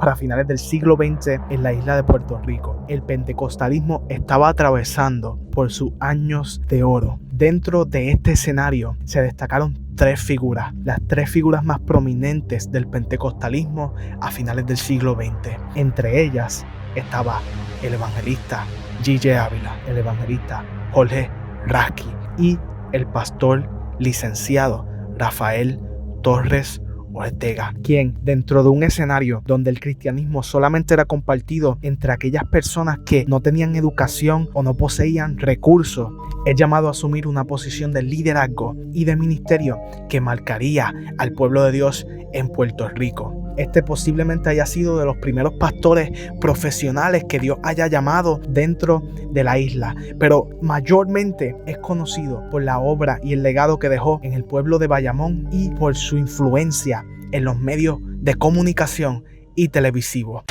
para finales del siglo XX en la isla de Puerto Rico. El pentecostalismo estaba atravesando por sus años de oro. Dentro de este escenario se destacaron tres figuras, las tres figuras más prominentes del pentecostalismo a finales del siglo XX. Entre ellas estaba el evangelista G.J. Ávila, el evangelista Jorge Rasky y el pastor licenciado Rafael Torres Ortega, quien dentro de un escenario donde el cristianismo solamente era compartido entre aquellas personas que no tenían educación o no poseían recursos, es llamado a asumir una posición de liderazgo y de ministerio que marcaría al pueblo de Dios en Puerto Rico. Este posiblemente haya sido de los primeros pastores profesionales que Dios haya llamado dentro de la isla, pero mayormente es conocido por la obra y el legado que dejó en el pueblo de Bayamón y por su influencia en los medios de comunicación y televisivos.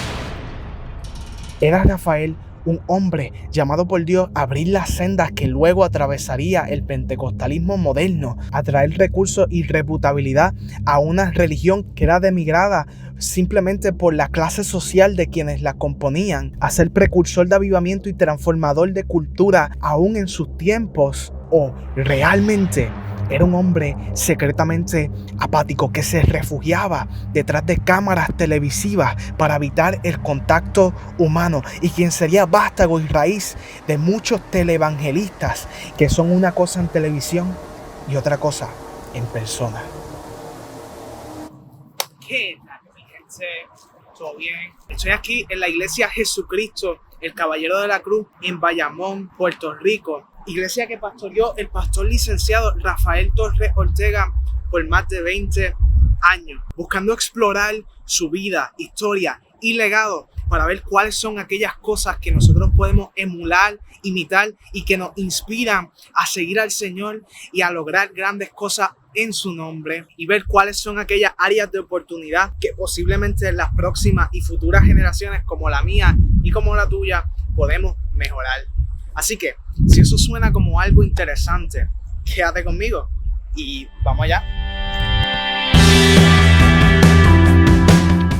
Era Rafael un hombre llamado por Dios a abrir las sendas que luego atravesaría el pentecostalismo moderno, a traer recursos y reputabilidad a una religión que era denigrada simplemente por la clase social de quienes la componían, a ser precursor de avivamiento y transformador de cultura aún en sus tiempos, o realmente era un hombre secretamente apático que se refugiaba detrás de cámaras televisivas para evitar el contacto humano y quien sería vástago y raíz de muchos televangelistas que son una cosa en televisión y otra cosa en persona. ¿Qué tal, mi gente? ¿Todo bien? Estoy aquí en la iglesia Jesucristo, el Caballero de la Cruz, en Bayamón, Puerto Rico. Iglesia que pastoreó el pastor licenciado Rafael Torres Ortega por más de 20 años, buscando explorar su vida, historia y legado para ver cuáles son aquellas cosas que nosotros podemos emular, imitar y que nos inspiran a seguir al Señor y a lograr grandes cosas en su nombre, y ver cuáles son aquellas áreas de oportunidad que posiblemente las próximas y futuras generaciones como la mía y como la tuya podemos mejorar. Así que, si eso suena como algo interesante, quédate conmigo y vamos allá.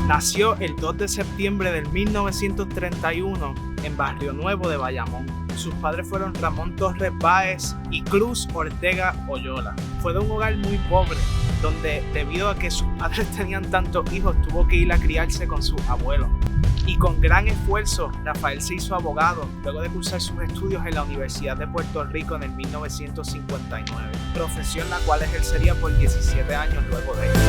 Nació el 2 de septiembre de 1931 en Barrio Nuevo de Bayamón. Sus padres fueron Ramón Torres Báez y Cruz Ortega Oyola. Fue de un hogar muy pobre, donde debido a que sus padres tenían tantos hijos, tuvo que ir a criarse con sus abuelos. Y con gran esfuerzo, Rafael se hizo abogado luego de cursar sus estudios en la Universidad de Puerto Rico en el 1959, profesión la cual ejercería por 17 años luego de ello.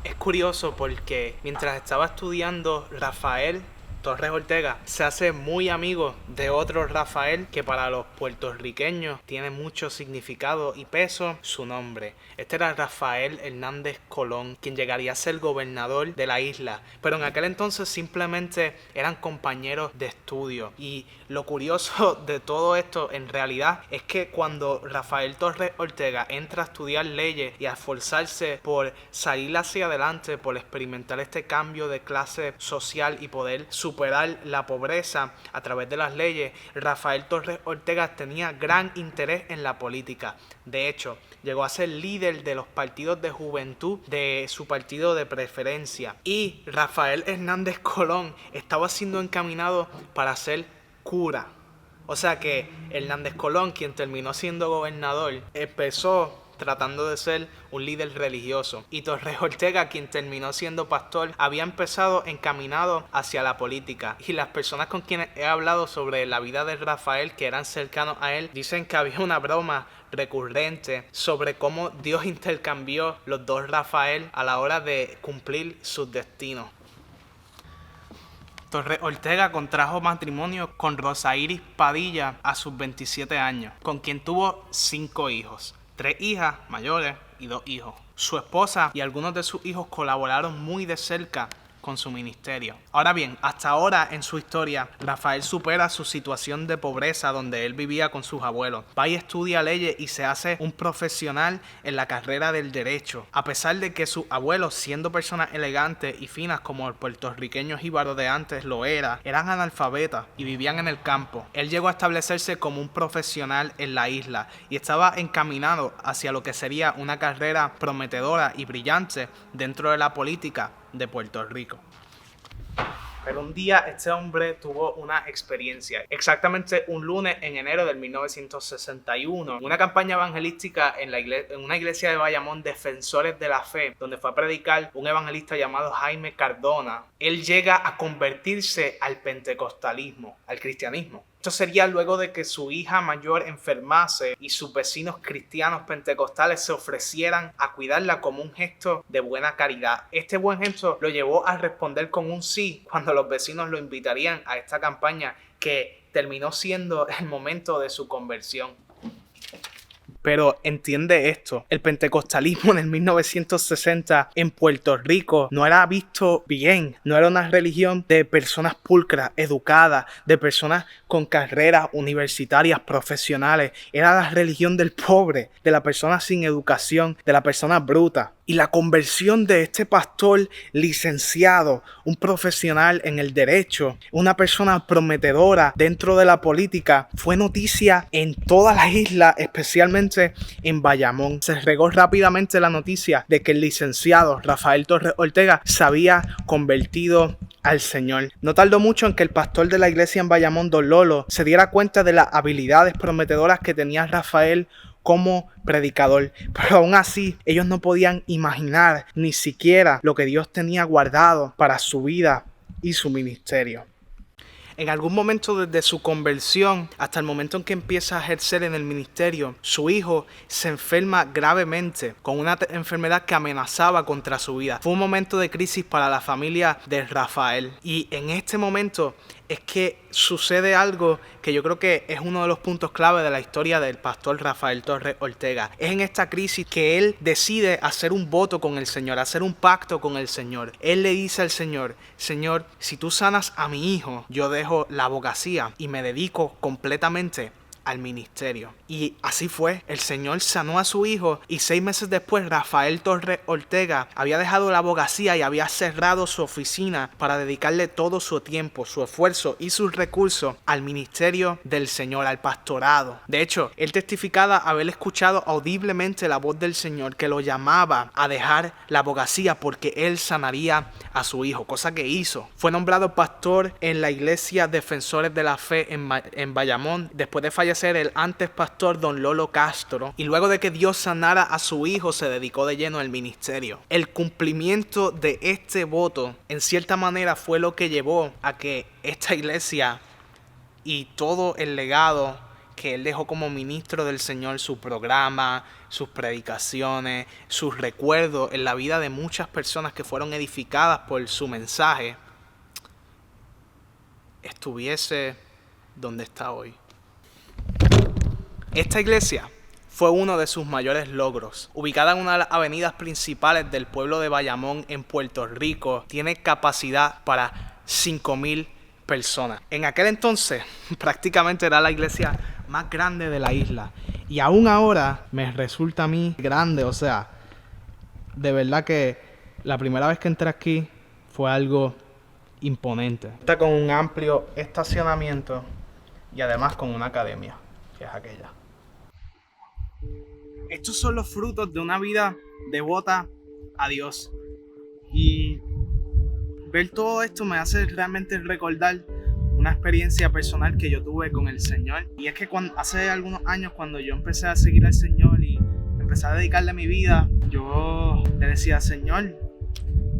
Es curioso porque mientras estaba estudiando, Rafael Torres Ortega se hace muy amigo de otro Rafael que para los puertorriqueños tiene mucho significado y peso, su nombre. Este era Rafael Hernández Colón, quien llegaría a ser gobernador de la isla, pero en aquel entonces simplemente eran compañeros de estudio. Y lo curioso de todo esto en realidad es que cuando Rafael Torres Ortega entra a estudiar leyes y a esforzarse por salir hacia adelante, por experimentar este cambio de clase social y poder superar la pobreza a través de las leyes, Rafael Torres Ortega tenía gran interés en la política. De hecho, llegó a ser líder de los partidos de juventud de su partido de preferencia. Y Rafael Hernández Colón estaba siendo encaminado para ser cura. O sea que Hernández Colón, quien terminó siendo gobernador, empezó tratando de ser un líder religioso, y Torres Ortega, quien terminó siendo pastor, había empezado encaminado hacia la política. Y las personas con quienes he hablado sobre la vida de Rafael, que eran cercanos a él, dicen que había una broma recurrente sobre cómo Dios intercambió los dos Rafael a la hora de cumplir sus destinos. Torres Ortega contrajo matrimonio con Rosa Iris Padilla a sus 27 años, con quien tuvo 5 hijos. 3 hijas mayores y 2 hijos. Su esposa y algunos de sus hijos colaboraron muy de cerca con su ministerio. Ahora bien, hasta ahora en su historia, Rafael supera su situación de pobreza donde él vivía con sus abuelos. Va y estudia leyes y se hace un profesional en la carrera del derecho. A pesar de que sus abuelos, siendo personas elegantes y finas como los puertorriqueños jíbaros de antes lo eran analfabetas y vivían en el campo. Él llegó a establecerse como un profesional en la isla y estaba encaminado hacia lo que sería una carrera prometedora y brillante dentro de la política de Puerto Rico. Pero un día este hombre tuvo una experiencia, exactamente un lunes en enero del 1961, una campaña evangelística en una iglesia de Bayamón, Defensores de la Fe, donde fue a predicar un evangelista llamado Jaime Cardona. Él llega a convertirse al pentecostalismo, al cristianismo. Esto sería luego de que su hija mayor enfermase y sus vecinos cristianos pentecostales se ofrecieran a cuidarla como un gesto de buena caridad. Este buen gesto lo llevó a responder con un sí cuando los vecinos lo invitarían a esta campaña que terminó siendo el momento de su conversión. Pero entiende esto, el pentecostalismo en el 1960 en Puerto Rico no era visto bien, no era una religión de personas pulcras, educadas, de personas con carreras universitarias, profesionales, era la religión del pobre, de la persona sin educación, de la persona bruta. Y la conversión de este pastor licenciado, un profesional en el derecho, una persona prometedora dentro de la política, fue noticia en toda la isla, especialmente en Bayamón. Se regó rápidamente la noticia de que el licenciado Rafael Torres Ortega se había convertido al Señor. No tardó mucho en que el pastor de la iglesia en Bayamón, Don Lolo, se diera cuenta de las habilidades prometedoras que tenía Rafael como predicador, pero aún así ellos no podían imaginar ni siquiera lo que Dios tenía guardado para su vida y su ministerio. En algún momento desde su conversión hasta el momento en que empieza a ejercer en el ministerio, su hijo se enferma gravemente con una enfermedad que amenazaba contra su vida. Fue un momento de crisis para la familia de Rafael y en este momento es que sucede algo que yo creo que es uno de los puntos clave de la historia del pastor Rafael Torres Ortega. Es en esta crisis que él decide hacer un voto con el Señor, hacer un pacto con el Señor. Él le dice al Señor, Señor, si tú sanas a mi hijo, yo dejo la abogacía y me dedico completamente al ministerio. Y así fue, el Señor sanó a su hijo y 6 meses después Rafael Torres Ortega había dejado la abogacía y había cerrado su oficina para dedicarle todo su tiempo, su esfuerzo y sus recursos al ministerio del Señor, al pastorado. De hecho, él testificaba haber escuchado audiblemente la voz del Señor que lo llamaba a dejar la abogacía porque él sanaría a su hijo, cosa que hizo. Fue nombrado pastor en la iglesia Defensores de la Fe en Bayamón, después de fallecer el antes pastor Don Lolo Castro, y luego de que Dios sanara a su hijo se dedicó de lleno al ministerio. El cumplimiento de este voto en cierta manera fue lo que llevó a que esta iglesia y todo el legado que él dejó como ministro del Señor, su programa, sus predicaciones, sus recuerdos en la vida de muchas personas que fueron edificadas por su mensaje, estuviese donde está hoy. Esta iglesia fue uno de sus mayores logros. Ubicada en una de las avenidas principales del pueblo de Bayamón en Puerto Rico, tiene capacidad para 5,000 personas. En aquel entonces prácticamente era la iglesia más grande de la isla. Y aún ahora me resulta a mí grande. O sea, de verdad que la primera vez que entré aquí fue algo imponente. Está con un amplio estacionamiento y además con una academia, que es aquella. Estos son los frutos de una vida devota a Dios. Y ver todo esto me hace realmente recordar una experiencia personal que yo tuve con el Señor. Y es que hace algunos años, cuando yo empecé a seguir al Señor y empecé a dedicarle mi vida, yo le decía, Señor,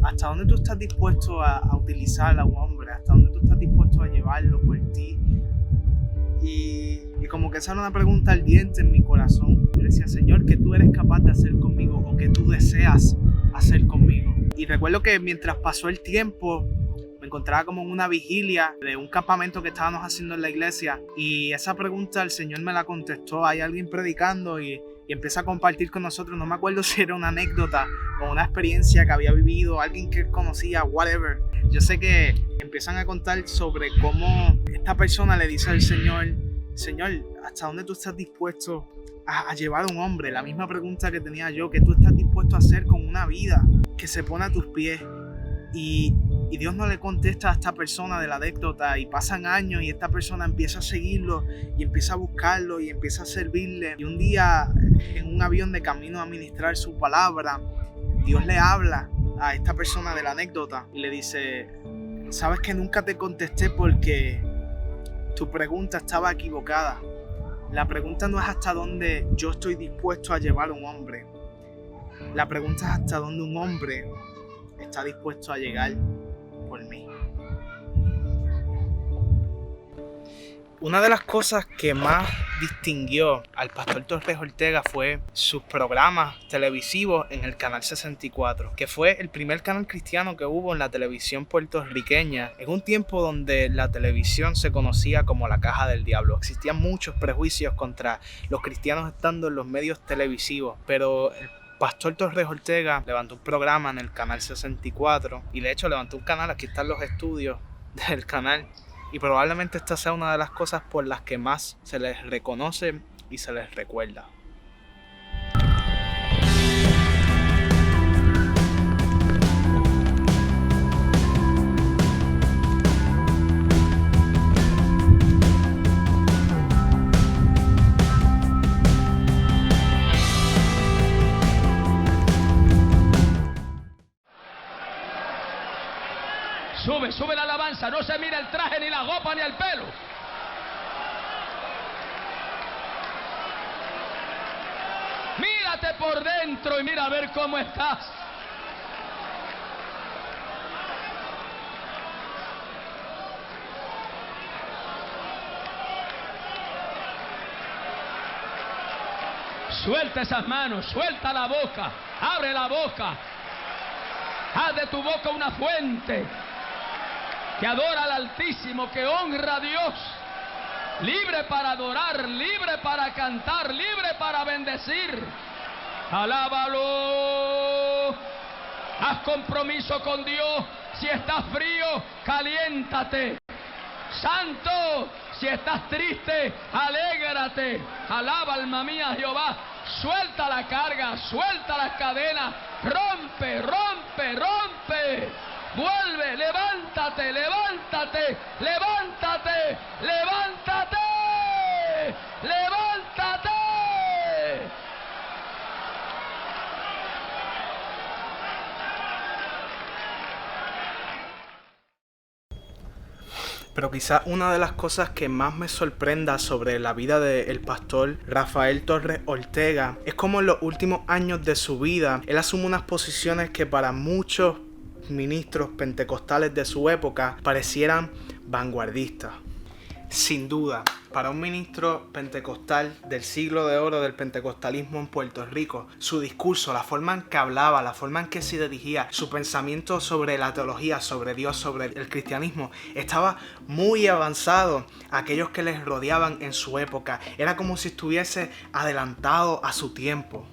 ¿hasta dónde tú estás dispuesto a utilizar a un hombre? ¿Hasta dónde tú estás dispuesto a llevarlo por ti? Y como que esa era una pregunta ardiente en mi corazón. Yo decía, Señor, ¿qué tú eres capaz de hacer conmigo? ¿O qué tú deseas hacer conmigo? Y recuerdo que mientras pasó el tiempo, me encontraba como en una vigilia de un campamento que estábamos haciendo en la iglesia. Y esa pregunta el Señor me la contestó. Hay alguien predicando y y empieza a compartir con nosotros. No me acuerdo si era una anécdota o una experiencia que había vivido, alguien que él conocía, whatever. Yo sé que empiezan a contar sobre cómo esta persona le dice al Señor, Señor, ¿hasta dónde tú estás dispuesto a llevar a un hombre? La misma pregunta que tenía yo, ¿qué tú estás dispuesto a hacer con una vida que se pone a tus pies? Y Dios no le contesta a esta persona de la anécdota, y pasan años y esta persona empieza a seguirlo y empieza a buscarlo y empieza a servirle. Y un día, en un avión de camino a ministrar su palabra, Dios le habla a esta persona de la anécdota y le dice, sabes que nunca te contesté porque tu pregunta estaba equivocada. La pregunta no es hasta dónde yo estoy dispuesto a llevar a un hombre. La pregunta es hasta dónde un hombre está dispuesto a llegar por mí. Una de las cosas que más distinguió al pastor Torres Ortega fue sus programas televisivos en el Canal 64, que fue el primer canal cristiano que hubo en la televisión puertorriqueña, en un tiempo donde la televisión se conocía como la caja del diablo. Existían muchos prejuicios contra los cristianos estando en los medios televisivos, pero el pastor Torres Ortega levantó un programa en el Canal 64 y de hecho levantó un canal, aquí están los estudios del canal, y probablemente esta sea una de las cosas por las que más se les reconoce y se les recuerda. Sube la alabanza, no se mira el traje, ni la ropa, ni el pelo. Mírate por dentro y mira a ver cómo estás. Suelta esas manos, suelta la boca, abre la boca. Haz de tu boca una fuente que adora al Altísimo, que honra a Dios, libre para adorar, libre para cantar, libre para bendecir. Alábalo. Haz compromiso con Dios. Si estás frío, caliéntate. Santo, si estás triste, alégrate. Alaba, alma mía, Jehová. Suelta la carga, suelta las cadenas. Rompe, rompe, rompe. Vuelve, levántate, levántate, levántate, levántate, levántate. Pero quizás una de las cosas que más me sorprenda sobre la vida del pastor Rafael Torres Ortega es cómo en los últimos años de su vida él asume unas posiciones que para muchos ministros pentecostales de su época parecieran vanguardistas. Sin duda, para un ministro pentecostal del siglo de oro del pentecostalismo en Puerto Rico, su discurso, la forma en que hablaba, la forma en que se dirigía, su pensamiento sobre la teología, sobre Dios, sobre el cristianismo, estaba muy avanzado a aquellos que les rodeaban en su época. Era como si estuviese adelantado a su tiempo.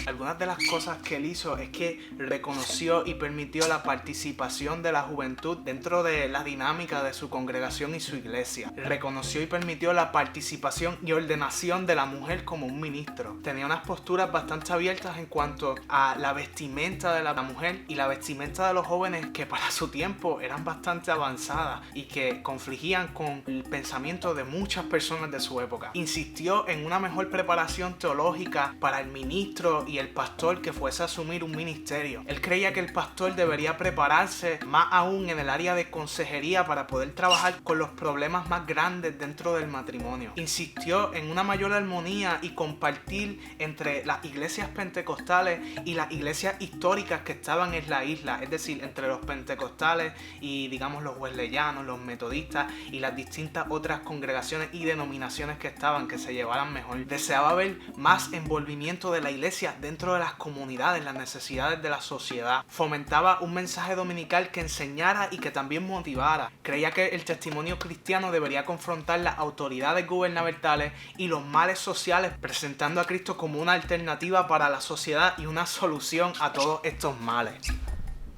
Algunas de las cosas que él hizo es que reconoció y permitió la participación de la juventud dentro de la dinámica de su congregación y su iglesia. Reconoció y permitió la participación y ordenación de la mujer como un ministro. Tenía unas posturas bastante abiertas en cuanto a la vestimenta de la mujer y la vestimenta de los jóvenes, que para su tiempo eran bastante avanzadas y que confligían con el pensamiento de muchas personas de su época. Insistió en una mejor preparación teológica para el ministro y el pastor que fuese a asumir un ministerio. Él creía que el pastor debería prepararse más aún en el área de consejería para poder trabajar con los problemas más grandes dentro del matrimonio. Insistió en una mayor armonía y compartir entre las iglesias pentecostales y las iglesias históricas que estaban en la isla, es decir, entre los pentecostales y digamos los wesleyanos, los metodistas y las distintas otras congregaciones y denominaciones que estaban, que se llevaran mejor. Deseaba ver más envolvimiento de la iglesia dentro dentro de las comunidades, las necesidades de la sociedad. Fomentaba un mensaje dominical que enseñara y que también motivara. Creía que el testimonio cristiano debería confrontar las autoridades gubernamentales y los males sociales, presentando a Cristo como una alternativa para la sociedad y una solución a todos estos males.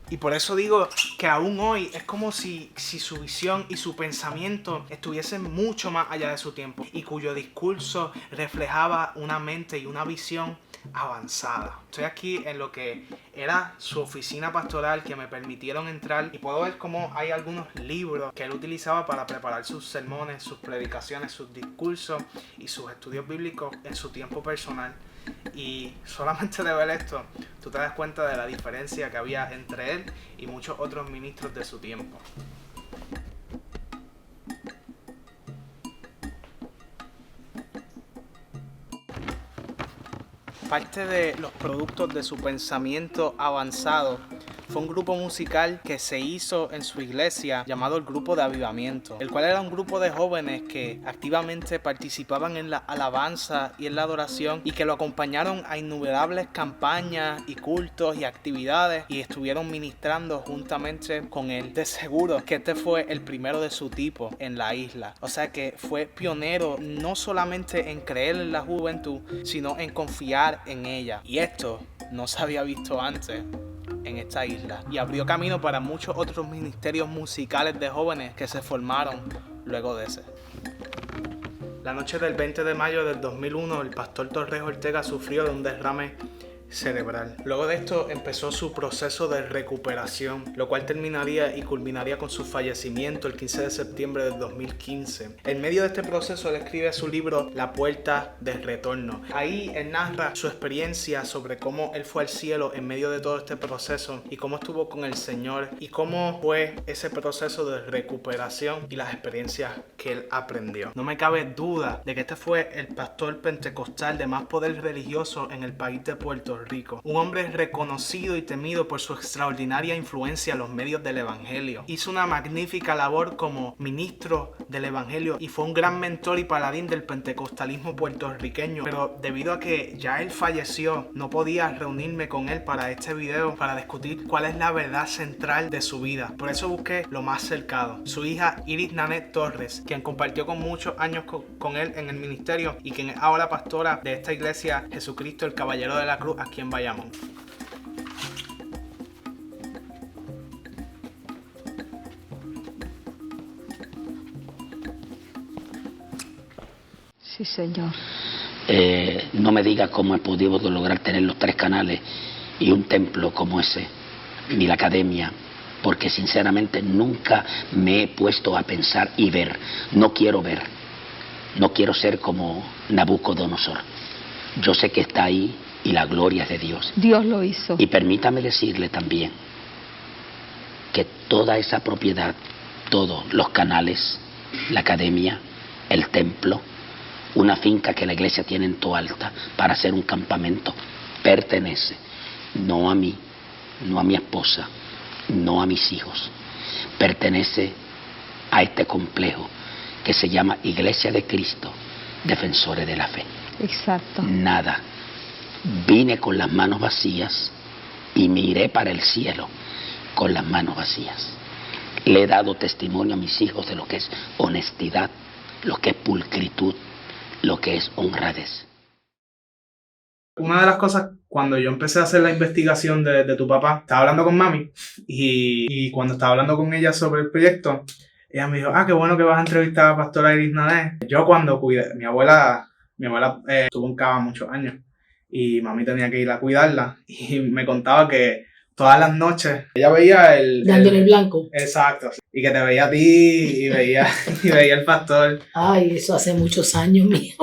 Y por eso digo que aún hoy es como si su visión y su pensamiento estuviesen mucho más allá de su tiempo y cuyo discurso reflejaba una mente y una visión avanzada. Estoy aquí en lo que era su oficina pastoral, que me permitieron entrar y puedo ver cómo hay algunos libros que él utilizaba para preparar sus sermones, sus predicaciones, sus discursos y sus estudios bíblicos en su tiempo personal. Y solamente de ver esto, tú te das cuenta de la diferencia que había entre él y muchos otros ministros de su tiempo. Parte de los productos de su pensamiento avanzado fue un grupo musical que se hizo en su iglesia llamado el Grupo de Avivamiento, el cual era un grupo de jóvenes que activamente participaban en la alabanza y en la adoración y que lo acompañaron a innumerables campañas y cultos y actividades y estuvieron ministrando juntamente con él. De seguro que este fue el primero de su tipo en la isla, o sea que fue pionero no solamente en creer en la juventud, sino en confiar en ella, y esto no se había visto antes en esta isla y abrió camino para muchos otros ministerios musicales de jóvenes que se formaron luego de ese. La noche del 20 de mayo del 2001, el pastor Torres Ortega sufrió de un derrame cerebral. Luego de esto empezó su proceso de recuperación, lo cual terminaría y culminaría con su fallecimiento el 15 de septiembre del 2015. En medio de este proceso él escribe su libro La Puerta del Retorno. Ahí él narra su experiencia sobre cómo él fue al cielo en medio de todo este proceso y cómo estuvo con el Señor y cómo fue ese proceso de recuperación y las experiencias que él aprendió. No me cabe duda de que este fue el pastor pentecostal de más poder religioso en el país de Puerto Rico. Un hombre reconocido y temido por su extraordinaria influencia en los medios del evangelio. Hizo una magnífica labor como ministro del evangelio y fue un gran mentor y paladín del pentecostalismo puertorriqueño, pero debido a que ya él falleció, no podía reunirme con él para este video para discutir cuál es la verdad central de su vida. Por eso busqué lo más cercano, su hija Iris Nanette Torres, quien compartió con muchos años con él en el ministerio y quien es ahora pastora de esta iglesia Jesucristo el Caballero de la Cruz aquí en Bayamón. Sí, señor. No me diga cómo he podido lograr tener los 3 canales y un templo como ese, ni la academia, porque sinceramente nunca me he puesto a pensar y ver. No quiero ver, no quiero ser como Nabucodonosor. Yo sé que está ahí y la gloria es de Dios. Dios lo hizo. Y permítame decirle también que toda esa propiedad, todos los canales, la academia, el templo, una finca que la iglesia tiene en Toalta para hacer un campamento, pertenece no a mí, no a mi esposa, no a mis hijos, pertenece a este complejo que se llama Iglesia de Cristo, Defensores de la Fe. Exacto. Nada. Vine con las manos vacías y me iré para el cielo con las manos vacías. Le he dado testimonio a mis hijos de lo que es honestidad, lo que es pulcritud, lo que es honradez. Una de las cosas, cuando yo empecé a hacer la investigación de tu papá, estaba hablando con mami y cuando estaba hablando con ella sobre el proyecto, ella me dijo, qué bueno que vas a entrevistar a la pastora Iris Nanette. Yo cuando cuidé, mi abuela estuvo en cama muchos años y mami tenía que ir a cuidarla y me contaba que todas las noches ella veía dándole el blanco. Exacto. Y que te veía a ti y veía el pastor. Ay, eso hace muchos años, mío.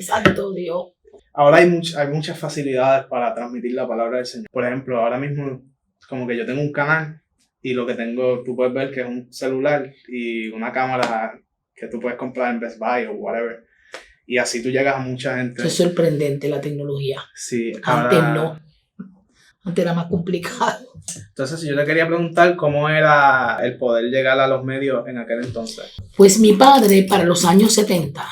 Santo Dios. Ahora hay muchas facilidades para transmitir la palabra del Señor. Por ejemplo, ahora mismo como que yo tengo un canal y lo que tengo, tú puedes ver que es un celular y una cámara que tú puedes comprar en Best Buy o whatever. Y así tú llegas a mucha gente. Eso es sorprendente, la tecnología. Sí. Antes no. Antes era más complicado. Entonces, yo le quería preguntar cómo era el poder llegar a los medios en aquel entonces. Pues mi padre, para los años 70,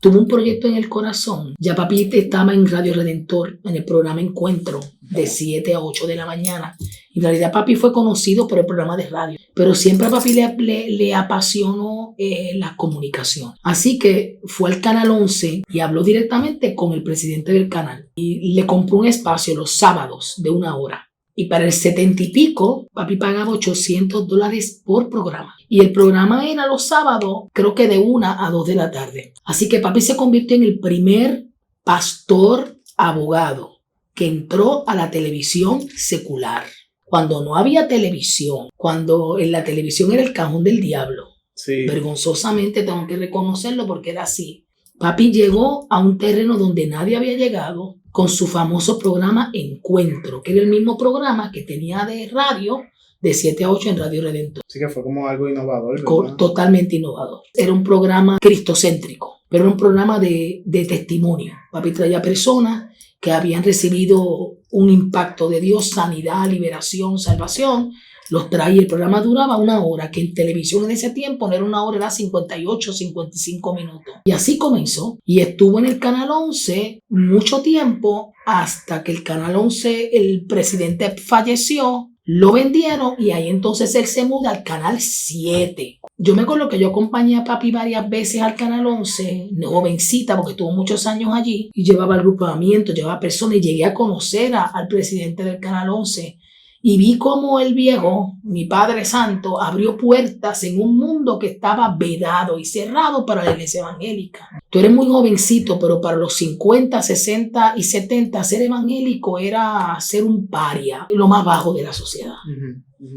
tuvo un proyecto en el corazón. Ya papi estaba en Radio Redentor, en el programa Encuentro, de 7 a 8 de la mañana. En realidad papi fue conocido por el programa de radio, pero siempre a papi le apasionó la comunicación. Así que fue al Canal 11 y habló directamente con el presidente del canal. Y le compró un espacio los sábados de 1 hora. Y para el 70 y pico, papi pagaba $800 por programa. Y el programa era los sábados, creo que de 1 a 2 de la tarde. Así que papi se convirtió en el primer pastor abogado que entró a la televisión secular. Cuando no había televisión, cuando en la televisión era el cajón del diablo. Sí. Vergonzosamente tengo que reconocerlo porque era así. Papi llegó a un terreno donde nadie había llegado con su famoso programa Encuentro, que era el mismo programa que tenía de radio de 7 a 8 en Radio Redentor. Así que fue como algo innovador, ¿verdad? Totalmente innovador. Era un programa cristocéntrico, pero era un programa de testimonio. Papi traía personas que habían recibido un impacto de Dios, sanidad, liberación, salvación. Los traía, el programa duraba 1 hora, que en televisión en ese tiempo no era 1 hora, era 58, 55 minutos. Y así comenzó. Y estuvo en el Canal 11 mucho tiempo, hasta que el Canal 11, el presidente falleció, lo vendieron y ahí entonces él se muda al Canal 7. Yo me acuerdo que yo acompañé a papi varias veces al Canal 11, jovencita, porque estuvo muchos años allí, y llevaba agrupamiento, llevaba personas, y llegué a conocer al presidente del Canal 11. Y vi cómo el viejo, mi Padre Santo, abrió puertas en un mundo que estaba vedado y cerrado para la iglesia evangélica. Tú eres muy jovencito, pero para los 50, 60 y 70, ser evangélico era ser un paria, lo más bajo de la sociedad.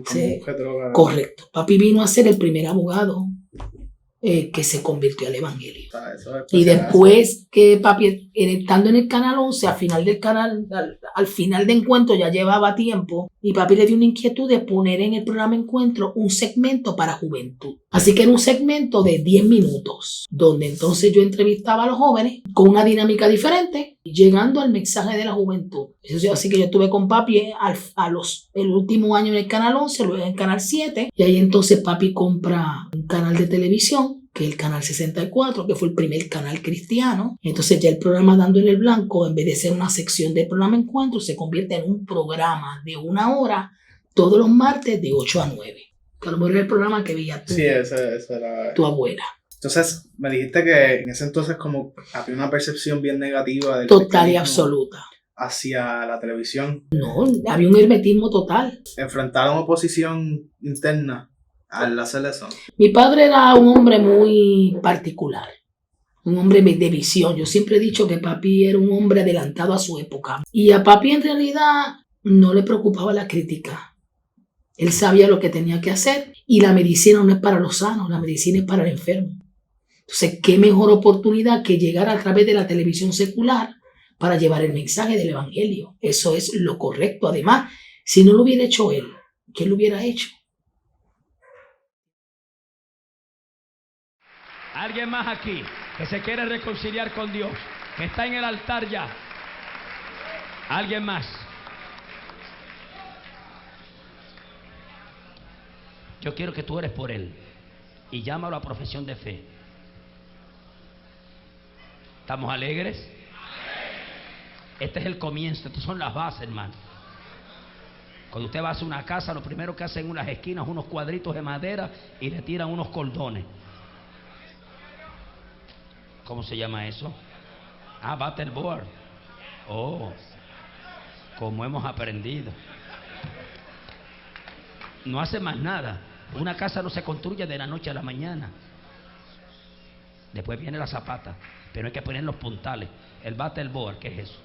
Sí, correcto. Papi vino a ser el primer abogado que se convirtió al evangelio. Y después que papi, estando en el Canal 11, al final de Encuentro ya llevaba tiempo, y papi le dio una inquietud de poner en el programa Encuentro un segmento para juventud. Así que era un segmento de 10 minutos, donde entonces yo entrevistaba a los jóvenes con una dinámica diferente, llegando al mensaje de la juventud. Así que yo estuve con papi el último año en el Canal 11, luego en el Canal 7, y ahí entonces papi compra un canal de televisión, que es el Canal 64, que fue el primer canal cristiano. Entonces ya el programa Dando en el Blanco, en vez de ser una sección del programa Encuentro, se convierte en un programa de 1 hora, todos los martes de 8 a 9. Que a lo mejor era el programa que veía sí, ese era tu abuela. Entonces, me dijiste que en ese entonces como había una percepción bien negativa del total y absoluta hacia la televisión. No, había un hermetismo total. ¿Enfrentaron oposición interna al hacer eso? Mi padre era un hombre muy particular, un hombre de visión. Yo siempre he dicho que papi era un hombre adelantado a su época. Y a papi en realidad no le preocupaba la crítica. Él sabía lo que tenía que hacer, y la medicina no es para los sanos, la medicina es para el enfermo. Entonces, ¿qué mejor oportunidad que llegar a través de la televisión secular para llevar el mensaje del evangelio? Eso es lo correcto. Además, si no lo hubiera hecho él, ¿quién lo hubiera hecho? Alguien más aquí que se quiere reconciliar con Dios, que está en el altar ya. Alguien más. Yo quiero que tú ores por él y llámalo a profesión de fe. ¿Estamos alegres? Este es el comienzo, estas son las bases, hermano. Cuando usted va a hacer una casa, lo primero que hacen en unas esquinas, unos cuadritos de madera, y le tiran unos cordones. ¿Cómo se llama eso? Battleborn. Oh, como hemos aprendido. No hace más nada. Una casa no se construye de la noche a la mañana. Después viene la zapata, pero hay que poner los puntales. El battleborn, ¿qué es eso?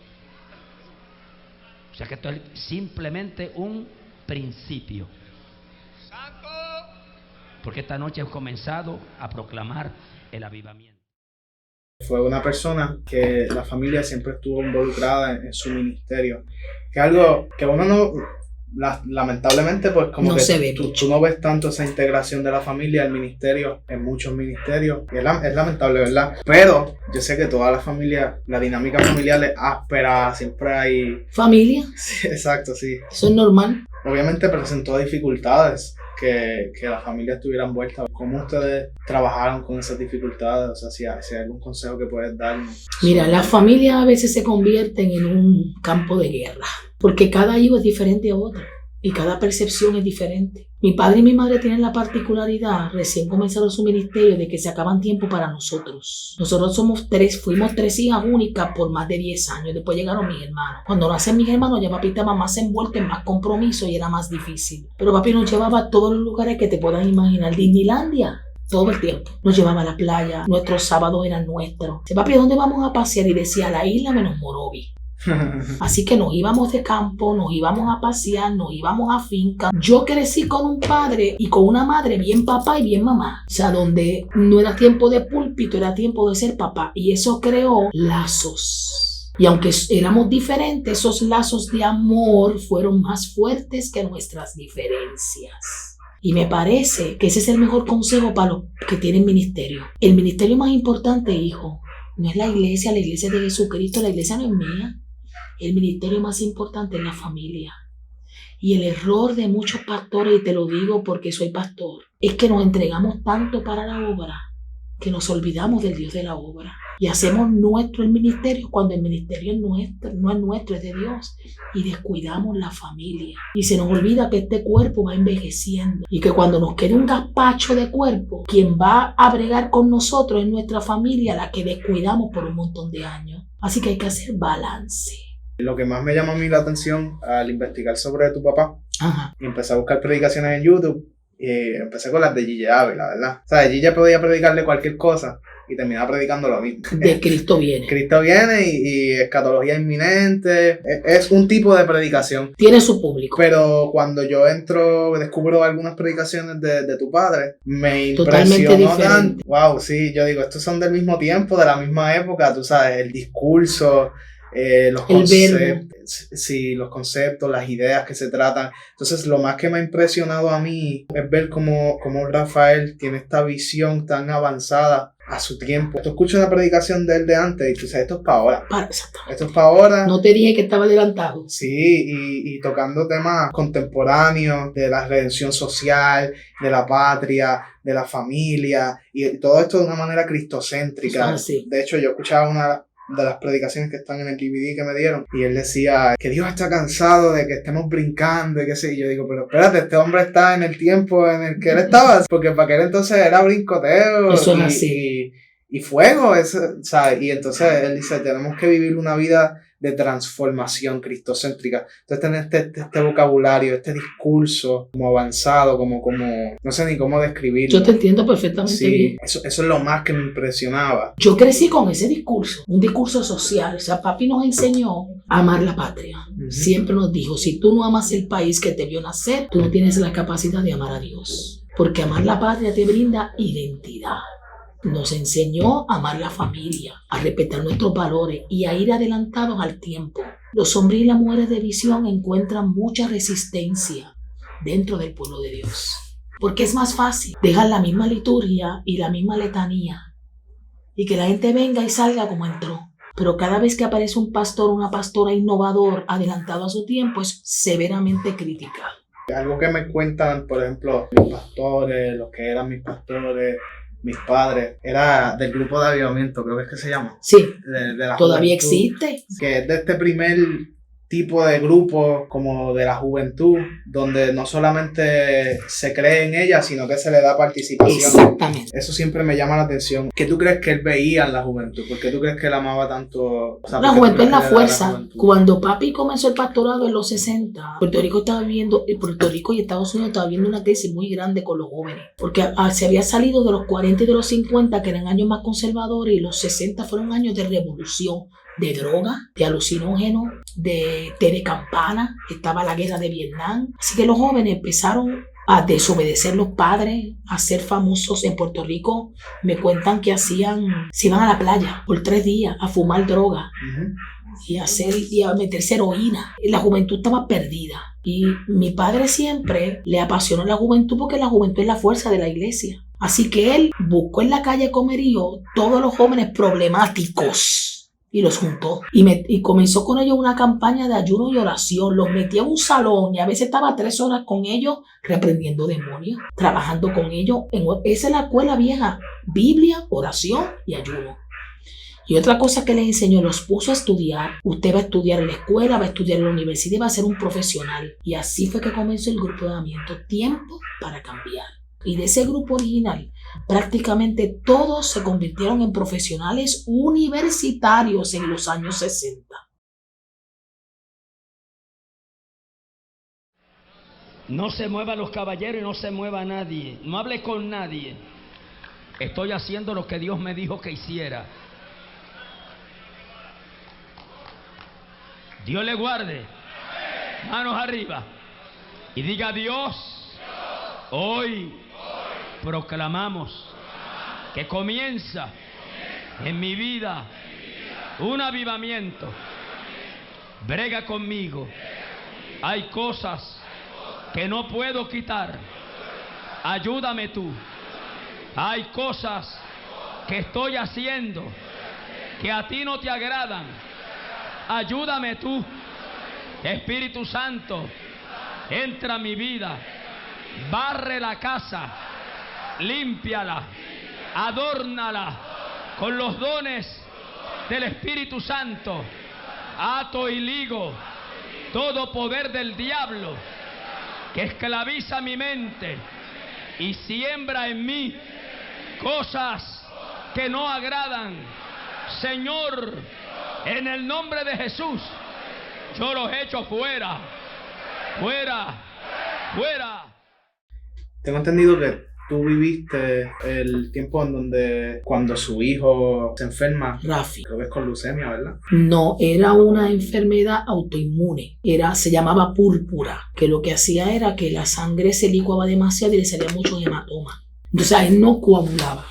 O sea que esto es simplemente un principio. Porque esta noche hemos comenzado a proclamar el avivamiento. Fue una persona que la familia siempre estuvo involucrada en su ministerio. Que algo que uno no, lamentablemente, pues como no que se ve tú no ves tanto esa integración de la familia al ministerio, en muchos ministerios. Y es lamentable, ¿verdad? Pero yo sé que toda la familia, la dinámica familiar es áspera, siempre hay... ¿Familia? Sí, exacto, sí. Eso es normal. Obviamente presentó dificultades que la familia estuviera envuelta. ¿Cómo ustedes trabajaron con esas dificultades? O sea, si hay algún consejo que puedes darnos. Mira, las familias a veces se convierten en un campo de guerra, porque cada hijo es diferente a otro y cada percepción es diferente. Mi padre y mi madre tienen la particularidad, recién comenzaron su ministerio, de que se acaban tiempo para nosotros. Nosotros fuimos 3 hijas únicas por más de 10 años. Después llegaron mis hermanos. Cuando nacen mis hermanos, ya papi estaba más envuelto en más compromiso y era más difícil. Pero papi nos llevaba a todos los lugares que te puedan imaginar. Disneylandia. Todo el tiempo. Nos llevaba a la playa. Nuestros sábados eran nuestros. Dice, papi, ¿dónde vamos a pasear? Y decía, a la isla menos Morovi. Así que nos íbamos de campo, nos íbamos a pasear, nos íbamos a finca. Yo crecí con un padre y con una madre bien papá y bien mamá. O sea, donde no era tiempo de púlpito, era tiempo de ser papá. Y eso creó lazos. Y aunque éramos diferentes, esos lazos de amor fueron más fuertes que nuestras diferencias. Y me parece que ese es el mejor consejo para los que tienen ministerio. El ministerio más importante, hijo, no es la iglesia de Jesucristo. La iglesia no es mía. El ministerio más importante es la familia. Y el error de muchos pastores, y te lo digo porque soy pastor, es que nos entregamos tanto para la obra que nos olvidamos del Dios de la obra. Y hacemos nuestro el ministerio cuando el ministerio no es nuestro, es de Dios. Y descuidamos la familia. Y se nos olvida que este cuerpo va envejeciendo. Y que cuando nos quede un gazpacho de cuerpo, quien va a bregar con nosotros es nuestra familia, la que descuidamos por un montón de años. Así que hay que hacer balance. Lo que más me llamó a mí la atención al investigar sobre tu papá, Ajá. y empecé a buscar predicaciones en YouTube, y empecé con las de Gigi Ávila, ¿verdad? O sea, Gigi podía predicarle cualquier cosa y terminaba predicando lo mismo. De Cristo viene. Cristo viene y escatología inminente. Es un tipo de predicación. Tiene su público. Pero cuando yo descubro algunas predicaciones de tu padre, me Totalmente impresionó diferente. tanto. Wow, sí, yo digo, estos son del mismo tiempo, de la misma época, tú sabes, el discurso, los conceptos, sí, los conceptos, las ideas que se tratan. Entonces, lo más que me ha impresionado a mí es ver cómo Rafael tiene esta visión tan avanzada a su tiempo. Tú escuchas una predicación de él de antes y tú sabes, esto es para ahora. Esto es para ahora. No te dije que estaba adelantado. Sí, y tocando temas contemporáneos de la redención social, de la patria, de la familia, y todo esto de una manera cristocéntrica. Sí. De hecho, yo escuchaba una de las predicaciones que están en el DVD que me dieron, y él decía que Dios está cansado de que estemos brincando y qué sé yo. Digo, pero espérate, este hombre está en el tiempo en el que él estaba, porque para aquel entonces era brincoteo. Eso es así. Y fuego, ¿sabes? Y entonces él dice, tenemos que vivir una vida de transformación cristocéntrica. Entonces tener este vocabulario, este discurso como avanzado, como no sé ni cómo describirlo. Yo te entiendo perfectamente Sí, bien. eso es lo más que me impresionaba. Yo crecí con ese discurso, un discurso social. O sea, papi nos enseñó a amar la patria. Uh-huh. Siempre nos dijo, si tú no amas el país que te vio nacer, tú no tienes la capacidad de amar a Dios. Porque amar la patria te brinda identidad. Nos enseñó a amar la familia, a respetar nuestros valores y a ir adelantados al tiempo. Los hombres y las mujeres de visión encuentran mucha resistencia dentro del pueblo de Dios. Porque es más fácil dejar la misma liturgia y la misma letanía y que la gente venga y salga como entró. Pero cada vez que aparece un pastor o una pastora innovador, adelantado a su tiempo, es severamente criticado. Algo que me cuentan, por ejemplo, los pastores, los que eran mis pastores, mis padres, era del grupo de avivamiento, creo que es que se llama. Sí, de la todavía juventud, existe. que es de este primer tipo de grupo como de la juventud, donde no solamente se cree en ella, sino que se le da participación. Exactamente. Eso siempre me llama la atención. ¿Qué tú crees que él veía en la juventud? ¿Por qué tú crees que él amaba tanto? O sea, La ¿por qué tú juventud crees es la que le daba fuerza. juventud? Cuando papi comenzó el pastorado en los 60, Puerto Rico y Estados Unidos estaba viendo una crisis muy grande con los jóvenes. Porque se había salido de los 40 y de los 50, que eran años más conservadores, y los 60 fueron años de revolución, de droga, de alucinógenos, de té de campana. Estaba la guerra de Vietnam. Así que los jóvenes empezaron a desobedecer los padres, a ser famosos en Puerto Rico. Me cuentan que se iban a la playa por 3 días a fumar droga. Ujú. Y a meterse heroína. La juventud estaba perdida. Y mi padre siempre le apasionó la juventud, porque la juventud es la fuerza de la iglesia. Así que él buscó en la calle Comerío todos los jóvenes problemáticos y los juntó. Y comenzó con ellos una campaña de ayuno y oración. Los metía en un salón y a veces estaba 3 horas con ellos reprendiendo demonios, trabajando con ellos. Esa es la escuela vieja: Biblia, oración y ayuno. Y otra cosa que les enseñó, los puso a estudiar. Usted va a estudiar en la escuela, va a estudiar en la universidad y va a ser un profesional. Y así fue que comenzó el grupo de avivamiento, Tiempo para Cambiar. Y de ese grupo original, prácticamente todos se convirtieron en profesionales universitarios en los años 60. No se muevan los caballeros y no se mueva nadie. No hable con nadie. Estoy haciendo lo que Dios me dijo que hiciera. Dios le guarde. Manos arriba. Y diga: Dios, hoy proclamamos que comienza en mi vida un avivamiento. Brega conmigo. Hay cosas que no puedo quitar. Ayúdame tú. Hay cosas que estoy haciendo que a ti no te agradan. Ayúdame tú. Espíritu Santo, entra a mi vida. Barre la casa, límpiala, adórnala con los dones del Espíritu Santo. Ato y ligo todo poder del diablo que esclaviza mi mente y siembra en mí cosas que no agradan. Señor, en el nombre de Jesús, yo los echo fuera, fuera, fuera. Tengo entendido que tú viviste el tiempo en donde cuando su hijo se enferma, Rafi. creo que es con leucemia, ¿verdad? No, era una enfermedad autoinmune. Se llamaba púrpura, que lo que hacía era que la sangre se licuaba demasiado y le salían muchos hematomas. Entonces a él no coagulaba.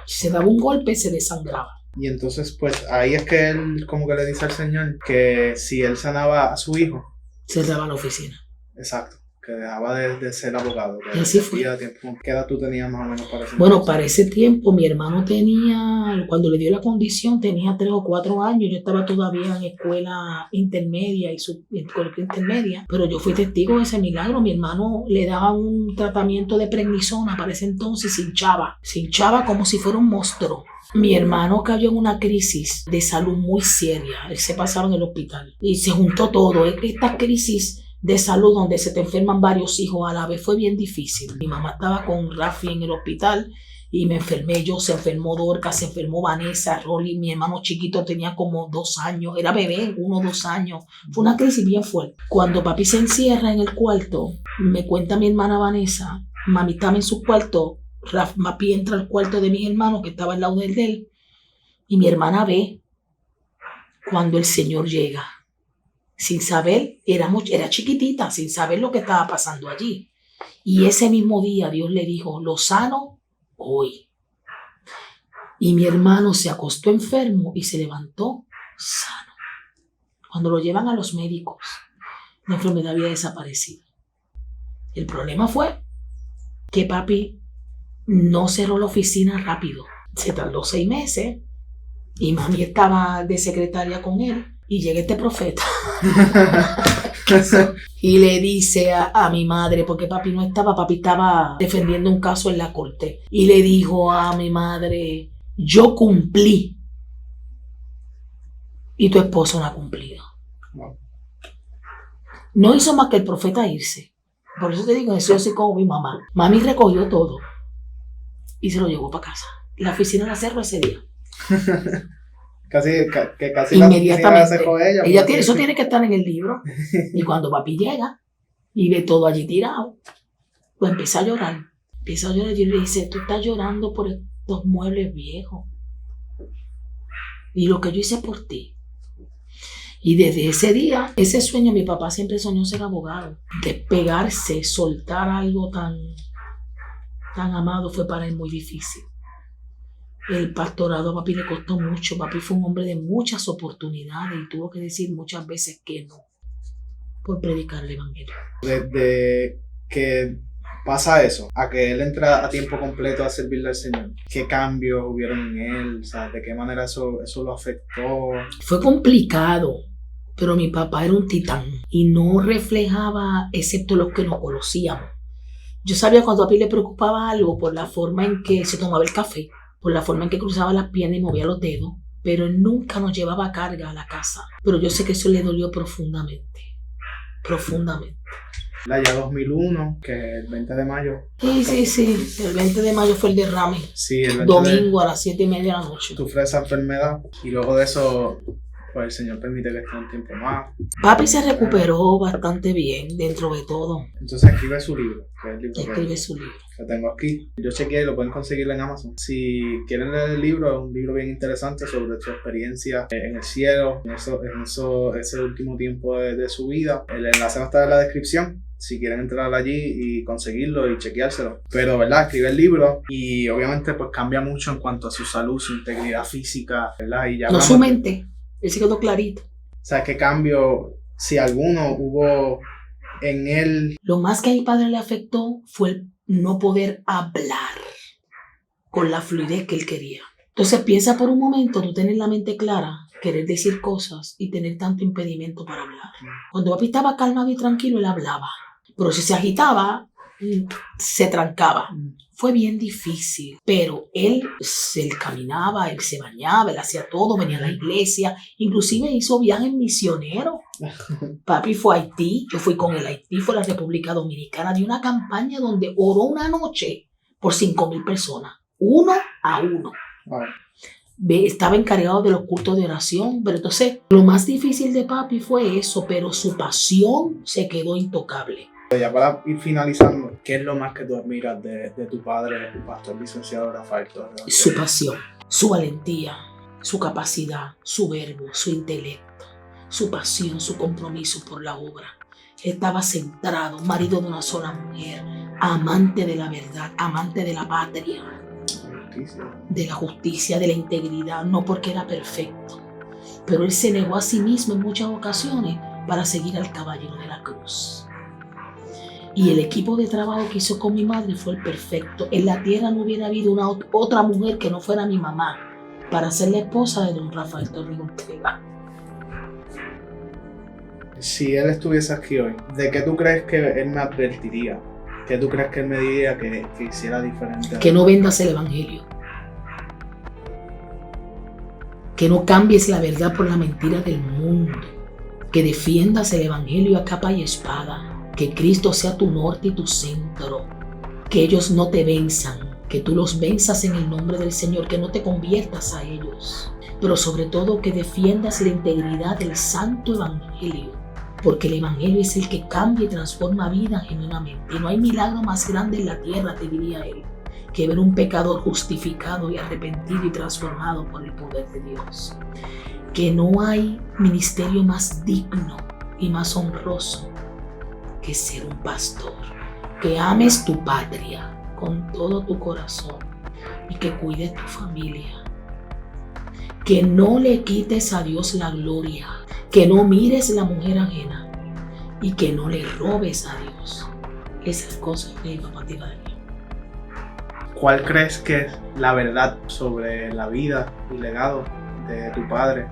Se daba un golpe y se desangraba. Y entonces, pues, ahí es que él como que le dice al Señor que si él sanaba a su hijo, Cerraba la oficina. exacto, que dejaba de ser abogado. Y así fue. ¿Qué edad tú tenías más o menos para ese Bueno, entonces? para ese tiempo mi hermano cuando le dio la condición, tenía 3 o 4 años. Yo estaba todavía en escuela intermedia intermedia, pero yo fui testigo de ese milagro. Mi hermano le daba un tratamiento de prednisona para ese entonces, se hinchaba como si fuera un monstruo. Mi hermano cayó en una crisis de salud muy seria. Él se pasaba en el hospital y se juntó todo. Esta crisis de salud donde se te enferman varios hijos a la vez fue bien difícil. Mi mamá estaba con Rafi en el hospital y me enfermé yo, se enfermó Dorca, se enfermó Vanessa, Rolly, mi hermano chiquito tenía como 2 años, era bebé, 1 o 2 años. Fue una crisis bien fuerte. Cuando papi se encierra en el cuarto, me cuenta mi hermana Vanessa, mami estaba en su cuarto, papi entra al cuarto de mis hermanos que estaba al lado de él y mi hermana ve cuando el Señor llega. Sin saber, era chiquitita, sin saber lo que estaba pasando allí. Y ese mismo día Dios le dijo: lo sano hoy. Y mi hermano se acostó enfermo y se levantó sano. Cuando lo llevan a los médicos, la enfermedad había desaparecido. El problema fue que papi no cerró la oficina rápido. Se tardó 6 meses y mami estaba de secretaria con él. Y llega este profeta y le dice a mi madre, porque papi estaba defendiendo un caso en la corte, y le dijo a mi madre: yo cumplí y tu esposo no ha cumplido. No hizo más que el profeta irse. Por eso te digo, eso yo soy como mi mamá. Mami recogió todo y se lo llevó para casa. La oficina la cerró ese día. Casi Inmediatamente. Ella Eso tiene que estar en el libro. Y cuando papi llega y ve todo allí tirado, pues empieza a llorar. Y yo le dice: tú estás llorando por estos muebles viejos y lo que yo hice por ti. Y desde ese día, ese sueño, mi papá siempre soñó ser abogado. Despegarse, soltar algo tan amado fue para él muy difícil. El pastorado a papi le costó mucho. Papi fue un hombre de muchas oportunidades y tuvo que decir muchas veces que no por predicar el evangelio. Desde que pasa eso, a que él entra a tiempo completo a servirle al Señor. ¿Qué cambios hubieron en él? O sea, ¿de qué manera eso lo afectó? Fue complicado, pero mi papá era un titán y no reflejaba, excepto los que nos conocíamos. Yo sabía cuando a papi le preocupaba algo por la forma en que se tomaba el café, por la forma en que cruzaba las piernas y movía los dedos, pero él nunca nos llevaba carga a la casa. Pero yo sé que eso le dolió profundamente, profundamente. Ya 2001, que el 20 de mayo. Sí, el 20 de mayo fue el derrame. Sí, el 20 Domingo a las 7:30 de la noche. sufre esa enfermedad y luego de eso, pues el Señor permite que esté un tiempo más. Papi se recuperó bastante bien dentro de todo. Entonces escribe su libro, que es el libro Escribe su libro. que tengo aquí. Yo chequeé y lo pueden conseguir en Amazon. Si quieren leer el libro, es un libro bien interesante sobre su experiencia en el cielo, ese último tiempo de su vida. El enlace va a estar en la descripción, si quieren entrar allí y conseguirlo y chequeárselo. Pero, ¿verdad? Escribe el libro y obviamente pues cambia mucho en cuanto a su salud, su integridad física, ¿verdad? Y ya No su mente, él se quedó clarito. O sea, ¿qué cambio, si alguno, hubo en él? Lo más que a mi padre le afectó fue el no poder hablar con la fluidez que él quería. Entonces piensa por un momento, tú tener la mente clara, querer decir cosas y tener tanto impedimento para hablar. Cuando papi estaba calmado y tranquilo, él hablaba. Pero si se agitaba, se trancaba. Fue bien difícil, pero él caminaba, él se bañaba, él hacía todo, venía a la iglesia, inclusive hizo viajes misioneros. Papi fue a Haití, yo fui con él a Haití, fue a la República Dominicana, de una campaña donde oró una noche por 5,000 personas, 1 a 1. Wow. Estaba encargado de los cultos de oración, pero entonces lo más difícil de papi fue eso, pero su pasión se quedó intocable. Ya para ir finalizando, ¿qué es lo más que tú admiras de tu padre, el pastor licenciado Rafael Torres? Su pasión, su valentía, su capacidad, su verbo, su intelecto, su pasión, su compromiso por la obra. Estaba centrado, marido de una sola mujer, amante de la verdad, amante de la patria, de la justicia, de la integridad, no porque era perfecto, pero él se negó a sí mismo en muchas ocasiones para seguir al caballero de la cruz. Y el equipo de trabajo que hizo con mi madre fue el perfecto. En la tierra no hubiera habido otra mujer que no fuera mi mamá para ser la esposa de don Rafael Torres Ortega. Si él estuviese aquí hoy, ¿de qué tú crees que él me advertiría? ¿Qué tú crees que él me diría que hiciera diferente? Que no vendas el evangelio. Que no cambies la verdad por la mentira del mundo. Que defiendas el evangelio a capa y espada. Que Cristo sea tu norte y tu centro. Que ellos no te venzan. Que tú los venzas en el nombre del Señor. Que no te conviertas a ellos. Pero sobre todo que defiendas la integridad del santo evangelio. Porque el evangelio es el que cambia y transforma vida genuinamente. Y no hay milagro más grande en la tierra, te diría él, que ver un pecador justificado y arrepentido y transformado por el poder de Dios. Que no hay ministerio más digno y más honroso que ser un pastor. Que ames tu patria con todo tu corazón y que cuides tu familia. Que no le quites a Dios la gloria. Que no mires la mujer ajena y que no le robes a Dios. Esas cosas que mi papá te iba a decir. ¿Cuál crees que es la verdad sobre la vida y legado de tu padre,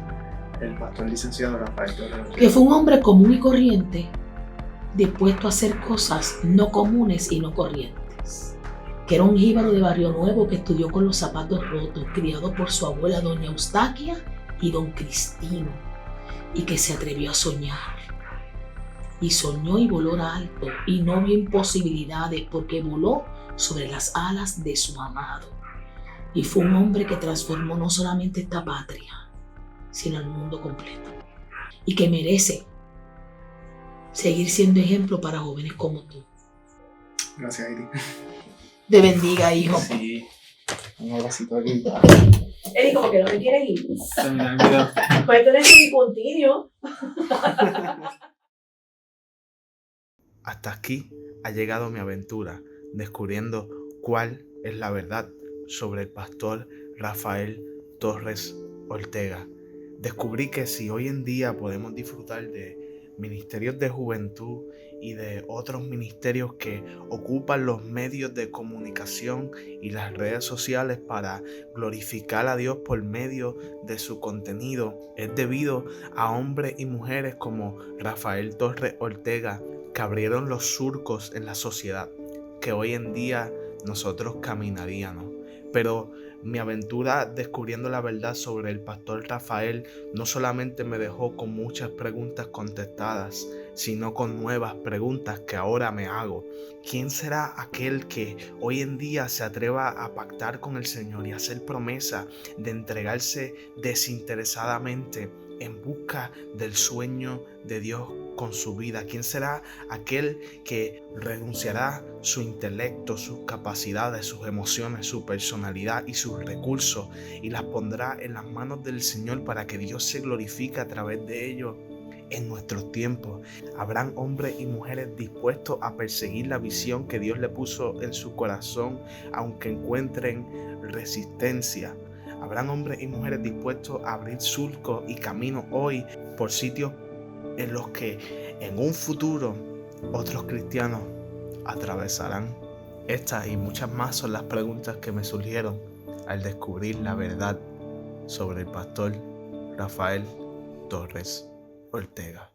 el pastor licenciado Rafael Torres? Que fue un hombre común y corriente, dispuesto a hacer cosas no comunes y no corrientes. Que era un jíbaro de Barrio Nuevo que estudió con los zapatos rotos, criado por su abuela doña Eustaquia y don Cristino, y que se atrevió a soñar. Y soñó y voló alto y no vio imposibilidades porque voló sobre las alas de su amado. Y fue un hombre que transformó no solamente esta patria, sino el mundo completo. Y que merece seguir siendo ejemplo para jóvenes como tú. Gracias, Iri. Te bendiga, hijo. Sí, un abracito aquí. Eri, como que no te quieres ir. Se me olvidó. Puedes tener su continuo. Hasta aquí ha llegado mi aventura, descubriendo cuál es la verdad sobre el pastor Rafael Torres Ortega. Descubrí que si hoy en día podemos disfrutar de ministerios de juventud y de otros ministerios que ocupan los medios de comunicación y las redes sociales para glorificar a Dios por medio de su contenido, es debido a hombres y mujeres como Rafael Torres Ortega, que abrieron los surcos en la sociedad que hoy en día nosotros caminaríamos. Pero mi aventura descubriendo la verdad sobre el pastor Rafael no solamente me dejó con muchas preguntas contestadas, sino con nuevas preguntas que ahora me hago. ¿Quién será aquel que hoy en día se atreva a pactar con el Señor y hacer promesa de entregarse desinteresadamente en busca del sueño de Dios con su vida? ¿Quién será aquel que renunciará su intelecto, sus capacidades, sus emociones, su personalidad y sus recursos y las pondrá en las manos del Señor para que Dios se glorifique a través de ellos? En nuestros tiempos habrán hombres y mujeres dispuestos a perseguir la visión que Dios le puso en su corazón, aunque encuentren resistencia. Habrán hombres y mujeres dispuestos a abrir surcos y caminos hoy por sitios en los que en un futuro otros cristianos atravesarán. Estas y muchas más son las preguntas que me surgieron al descubrir la verdad sobre el pastor Rafael Torres Ortega.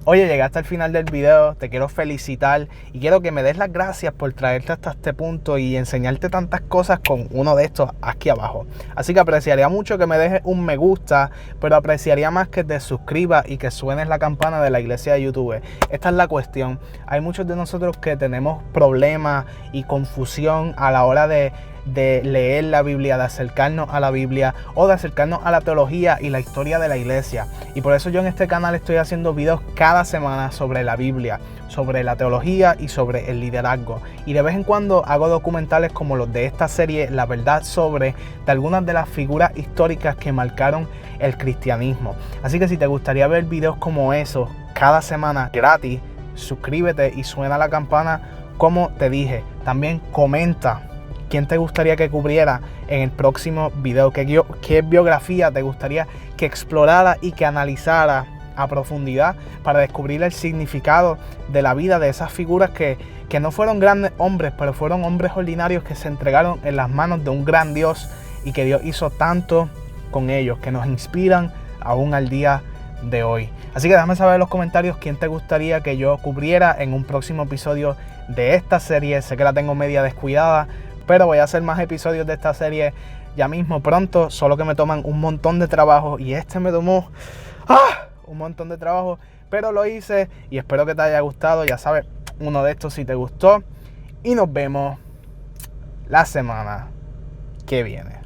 Oye, llegaste al final del video, te quiero felicitar y quiero que me des las gracias por traerte hasta este punto y enseñarte tantas cosas con uno de estos aquí abajo. Así que apreciaría mucho que me dejes un me gusta, pero apreciaría más que te suscribas y que suenes la campana de la iglesia de YouTube. Esta es la cuestión. Hay muchos de nosotros que tenemos problemas y confusión a la hora de leer la Biblia, de acercarnos a la Biblia o de acercarnos a la teología y la historia de la iglesia. Y por eso yo en este canal estoy haciendo videos cada semana sobre la Biblia, sobre la teología y sobre el liderazgo. Y de vez en cuando hago documentales como los de esta serie, La Verdad Sobre, de algunas de las figuras históricas que marcaron el cristianismo. Así que si te gustaría ver videos como esos cada semana gratis, suscríbete y suena la campana como te dije. También comenta quién te gustaría que cubriera en el próximo video, qué biografía te gustaría que explorara y que analizara a profundidad para descubrir el significado de la vida de esas figuras que no fueron grandes hombres, pero fueron hombres ordinarios que se entregaron en las manos de un gran Dios y que Dios hizo tanto con ellos, que nos inspiran aún al día de hoy. Así que déjame saber en los comentarios quién te gustaría que yo cubriera en un próximo episodio de esta serie. Sé que la tengo media descuidada, pero voy a hacer más episodios de esta serie ya mismo pronto, solo que me toman un montón de trabajo y este me tomó un montón de trabajo, pero lo hice y espero que te haya gustado. Ya sabes, uno de estos si te gustó y nos vemos la semana que viene.